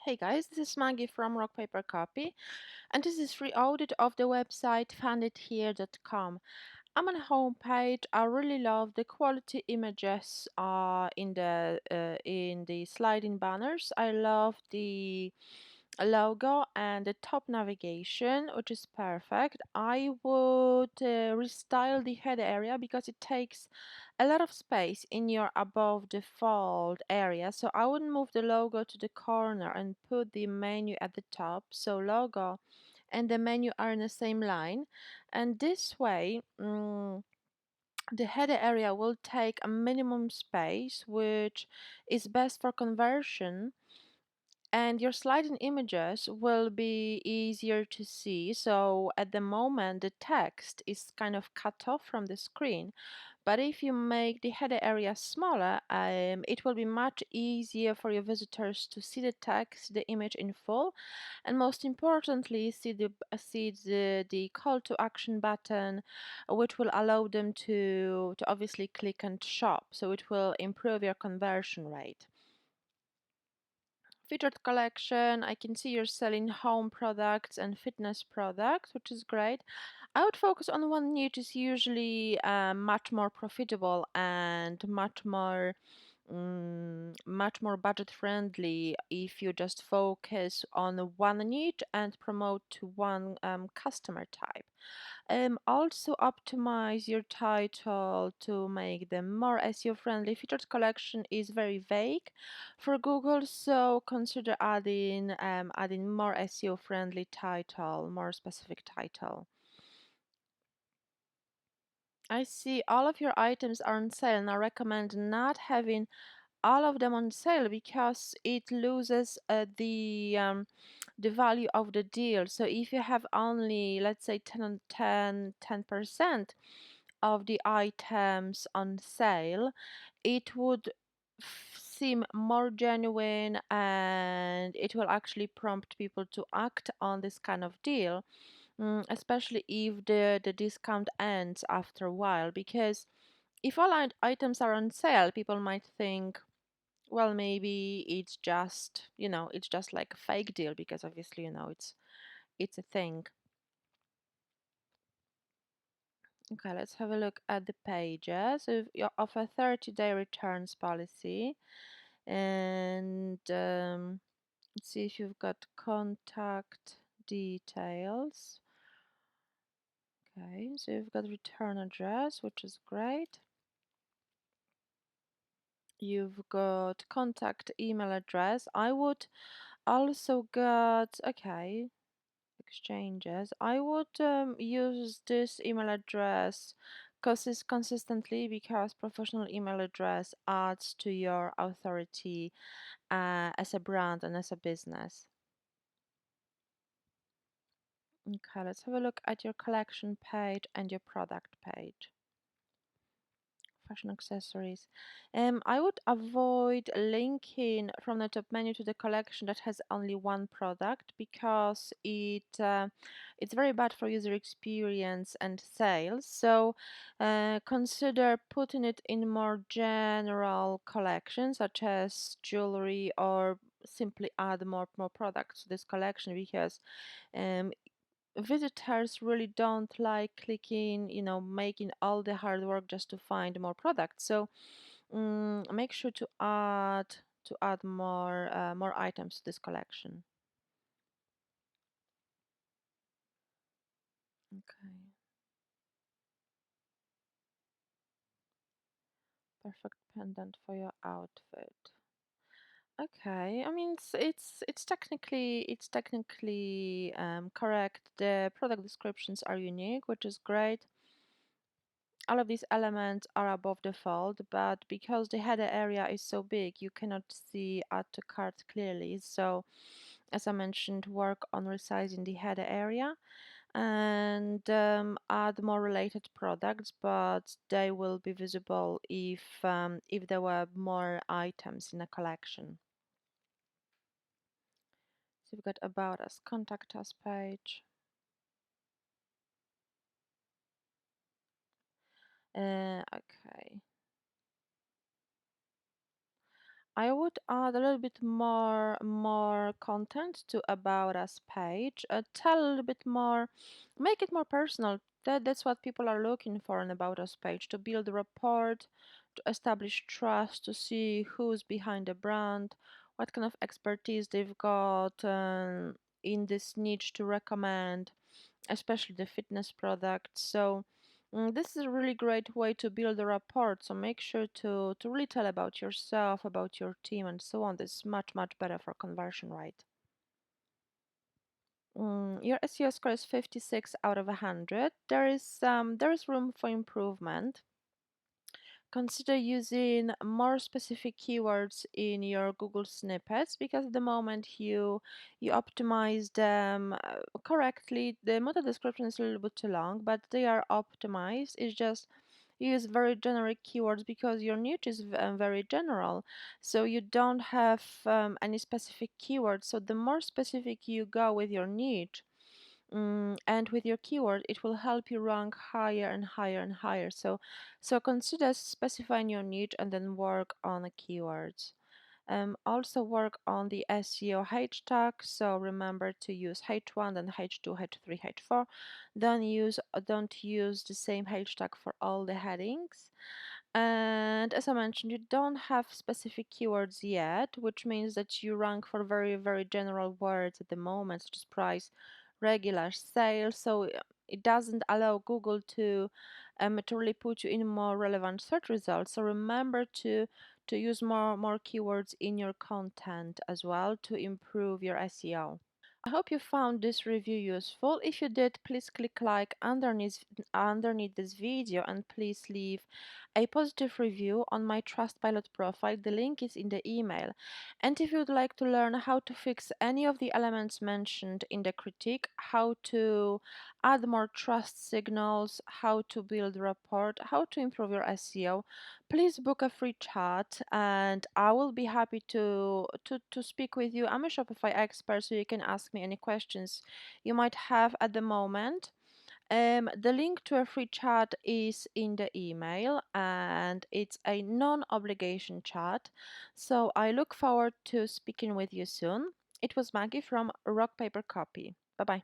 Hey guys, this is Maggie from Rock Paper Copy, and this is free audit of the website fundedhere.com. I'm on the home page. I really love the quality images in the sliding banners. I love the logo and the top navigation, which is perfect. I would restyle the header area because it takes a lot of space in your above the fold area. So I would move the logo to the corner and put the menu at the top. So logo and the menu are in the same line. And this way, the header area will take a minimum space, which is best for conversion, and your sliding images will be easier to see. So at the moment, the text is kind of cut off from the screen. But if you make the header area smaller, it will be much easier for your visitors to see the text, the image in full, and most importantly, see the call to action button, which will allow them to obviously click and shop. So it will improve your conversion rate. Featured collection, I can see you're selling home products and fitness products, which is great. I would focus on one niche is usually much more profitable and much more budget friendly if you just focus on one niche and promote to one customer type. Also optimize your title to make them more SEO friendly. Featured collection is very vague for Google, so consider adding more SEO friendly title, more specific title. I see all of your items are on sale, and I recommend not having all of them on sale because it loses the value of the deal. So if you have only, let's say, 10% of the items on sale, it would seem more genuine and it will actually prompt people to act on this kind of deal, especially if the discount ends after a while. Because if all items are on sale, people might think, well, maybe it's just like a fake deal because obviously, it's a thing. Okay, let's have a look at the pages. So you offer 30-day returns policy, and let's see if you've got contact details. Okay, so you've got return address, which is great. You've got contact email address. I would also got, okay, exchanges. I would use this email address consistently because professional email address adds to your authority as a brand and as a business. Okay, let's have a look at your collection page and your product page. Fashion accessories. I would avoid linking from the top menu to the collection that has only one product because it's very bad for user experience and sales. So consider putting it in more general collections such as jewelry, or simply add more products to this collection because um, visitors really don't like clicking, making all the hard work just to find more products. So make sure to add more items to this collection. Okay, perfect pendant for your outfit. Okay, I mean it's technically correct. The product descriptions are unique, which is great. All of these elements are above the fold, but because the header area is so big, you cannot see add to cart clearly. So, as I mentioned, work on resizing the header area and add more related products, but they will be visible if there were more items in a collection. So we've got about us, contact us page. Okay. I would add a little bit more content to About Us page. Tell a little bit more, make it more personal. That's what people are looking for in About Us page, to build a rapport, to establish trust, to see who's behind the brand, what kind of expertise they've got in this niche to recommend, especially the fitness products. So this is a really great way to build a rapport. So make sure to really tell about yourself, about your team, and so on. This is much better for conversion rate. Your SEO score is 56 out of 100. There is room for improvement. Consider using more specific keywords in your Google snippets, because at the moment you optimize them correctly. The meta description is a little bit too long, but they are optimized. It's just you use very generic keywords because your niche is very general, so you don't have any specific keywords. So the more specific you go with your niche, and with your keyword, it will help you rank higher and higher and higher. So consider specifying your niche and then work on the keywords. Also work on the SEO hashtag. So remember to use H1, then H2, H3, H4. Don't use the same hashtag for all the headings. And as I mentioned, you don't have specific keywords yet, which means that you rank for very general words at the moment, such as price, regular, sale. So it doesn't allow Google to really put you in more relevant search results. So remember to use more keywords in your content as well to improve your SEO. I hope you found this review useful. If you did, please click like underneath this video, and please leave a positive review on my Trustpilot profile. The link is in the email. And if you'd like to learn how to fix any of the elements mentioned in the critique, how to add more trust signals, how to build rapport, how to improve your SEO, please book a free chat and I will be happy to speak with you. I'm a Shopify expert, so you can ask me any questions you might have at the moment. The link to a free chat is in the email, and it's a non-obligation chat. So I look forward to speaking with you soon. It was Maggie from Rock Paper Copy. Bye bye.